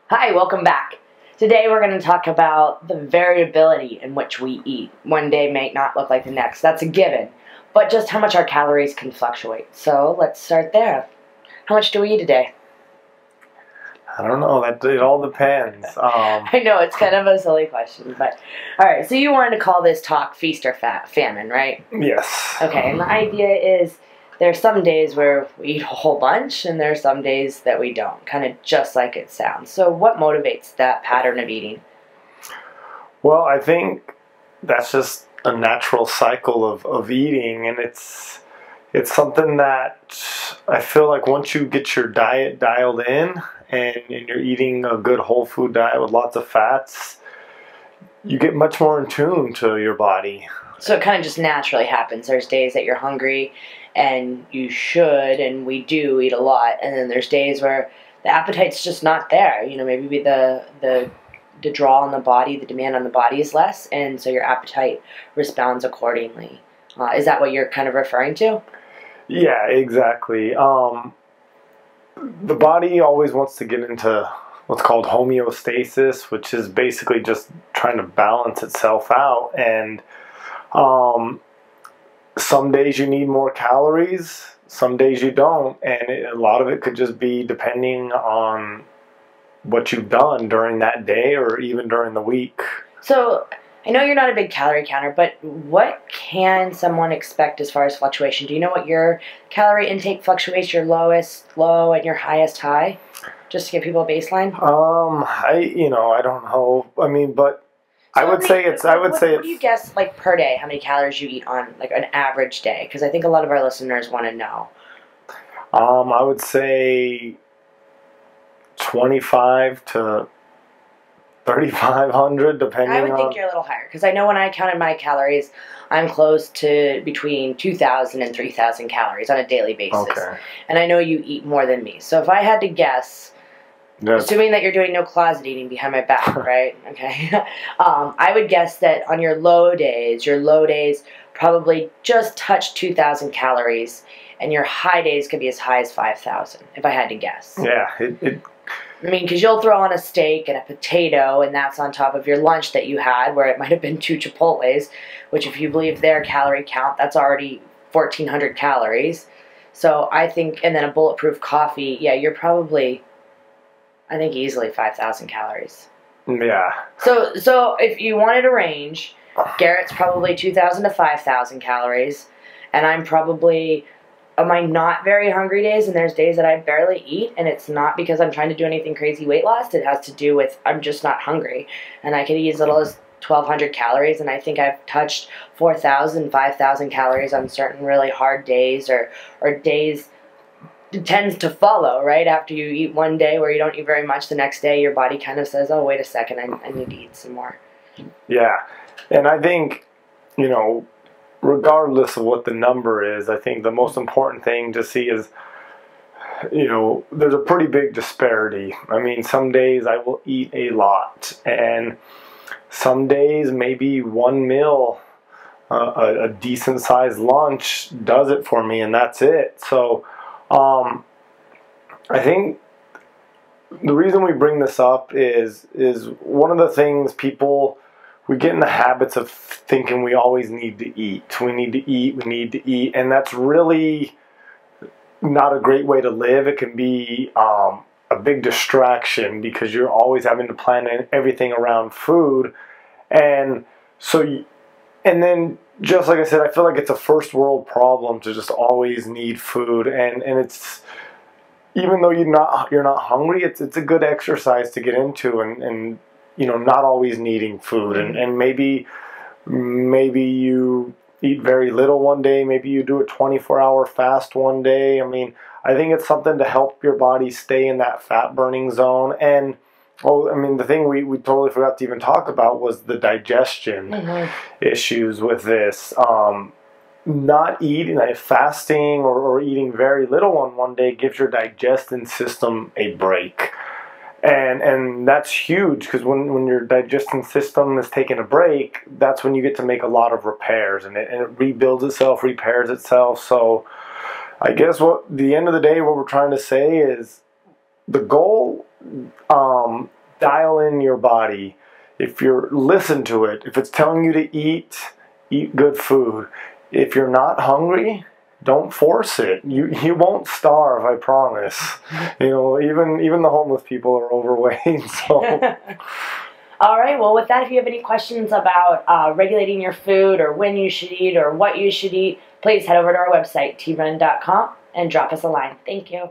Hi, welcome back. Today we're going to talk about the variability in which we eat. One day may not look like the next, that's a given, but just how much our calories can fluctuate. So let's start there. How much do we eat a day? I don't know. It all depends. I know, it's kind of a silly question, but alright, so you wanted to call this talk feast or famine, right? Yes. Okay, and the idea is there's some days where we eat a whole bunch, and there's some days that we don't, kind of just like it sounds. So what motivates that pattern of eating? Well, I think that's just a natural cycle of eating, and it's something that I feel like once you get your diet dialed in and you're eating a good whole food diet with lots of fats, you get much more in tune to your body. So it kind of just naturally happens. There's days that you're hungry and you should, and we do eat a lot, and then there's days where the appetite's just not there. You know, maybe the draw on the body, the demand on the body is less, and so your appetite responds accordingly. Is that what you're kind of referring to? Yeah, exactly. The body always wants to get into what's called homeostasis, which is basically just trying to balance itself out. And some days you need more calories, some days you don't, and a lot of it could just be depending on what you've done during that day or even during the week. So I know you're not a big calorie counter, but what can someone expect as far as fluctuation? Do you know what your calorie intake fluctuates, your lowest low and your highest high? Just to give people a baseline? I don't know. I mean, but So what do you guess, like, per day, how many calories you eat on, like, an average day? Because I think a lot of our listeners want to know. I would say 25 to 3,500, depending I would on. think you're a little higher, because I know when I counted my calories, I'm close to between 2,000 and 3,000 calories on a daily basis. Okay. And I know you eat more than me. So if I had to guess, assuming that you're doing no closet eating behind my back, right? Okay. I would guess that on your low days probably just touch 2,000 calories, and your high days could be as high as 5,000, if I had to guess. Yeah, I mean, because you'll throw on a steak and a potato, and that's on top of your lunch that you had, where it might have been 2 Chipotles, which if you believe their calorie count, that's already 1,400 calories. So I think, and then a bulletproof coffee, yeah, you're probably, I think, easily 5,000 calories. yeah. So if you wanted a range, Garett's probably 2,000 to 5,000 calories, and I'm probably on my not very hungry days, and there's days that I barely eat, and it's not because I'm trying to do anything crazy weight loss. It has to do with I'm just not hungry, and I could eat as little as 1,200 calories, and I think I've touched 4,000, 5,000 calories on certain really hard days or days. It tends to follow, right? After you eat one day where you don't eat very much, the next day your body kind of says, oh, wait a second, I need to eat some more. Yeah, and I think, regardless of what the number is, I think the most important thing to see is, there's a pretty big disparity. I mean, some days I will eat a lot, and some days maybe one meal, a decent sized lunch does it for me, and that's it. So I think the reason we bring this up is one of the things we get in the habits of thinking we always need to eat. We need to eat, and that's really not a great way to live. It can be a big distraction because you're always having to plan everything around food. And then, just like I said, I feel like it's a first world problem to just always need food, and it's, even though you're not hungry, it's a good exercise to get into, and not always needing food, and maybe you eat very little one day, maybe you do a 24-hour fast one day. I mean, I think it's something to help your body stay in that fat burning zone. And the thing we totally forgot to even talk about was the digestion issues with this. Not eating, fasting or eating very little on one day gives your digestion system a break. And that's huge, because when your digestion system is taking a break, that's when you get to make a lot of repairs, and it rebuilds itself, repairs itself. So I guess the end of the day, what we're trying to say is the goal dial in your body. If you're listen to it, if it's telling you to eat good food. If you're not hungry, don't force it. You won't starve, I promise. You know, even the homeless people are overweight. So. All right. Well, with that, if you have any questions about regulating your food or when you should eat or what you should eat, please head over to our website, tren.com, and drop us a line. Thank you.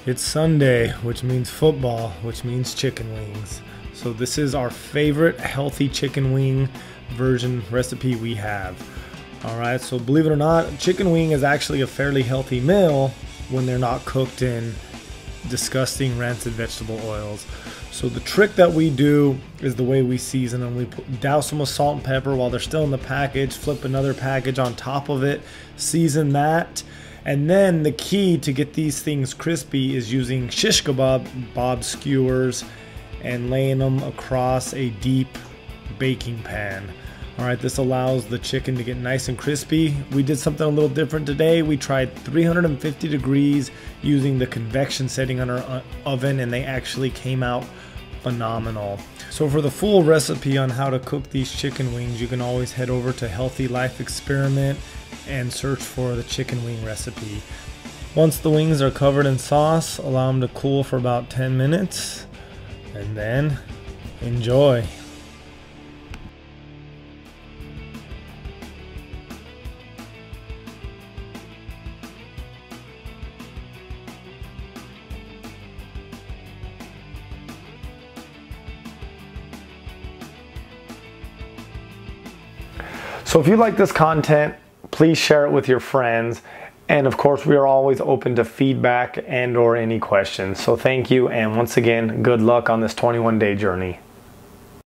It's Sunday, which means football, which means chicken wings. So this is our favorite healthy chicken wing version recipe we have. All right, so believe it or not, chicken wing is actually a fairly healthy meal when they're not cooked in disgusting rancid vegetable oils. So the trick that we do is the way we season them. We douse them with salt and pepper while they're still in the package, flip another package on top of it, season that. And then the key to get these things crispy is using shish kebab skewers and laying them across a deep baking pan. All right, this allows the chicken to get nice and crispy. We did something a little different today. We tried 350 degrees using the convection setting on our oven, and they actually came out phenomenal. So for the full recipe on how to cook these chicken wings, you can always head over to Healthy Life Experiment and search for the chicken wing recipe. Once the wings are covered in sauce, allow them to cool for about 10 minutes and then enjoy. So if you like this content, please share it with your friends. And of course, we are always open to feedback and or any questions. So thank you. And once again, good luck on this 21-day journey.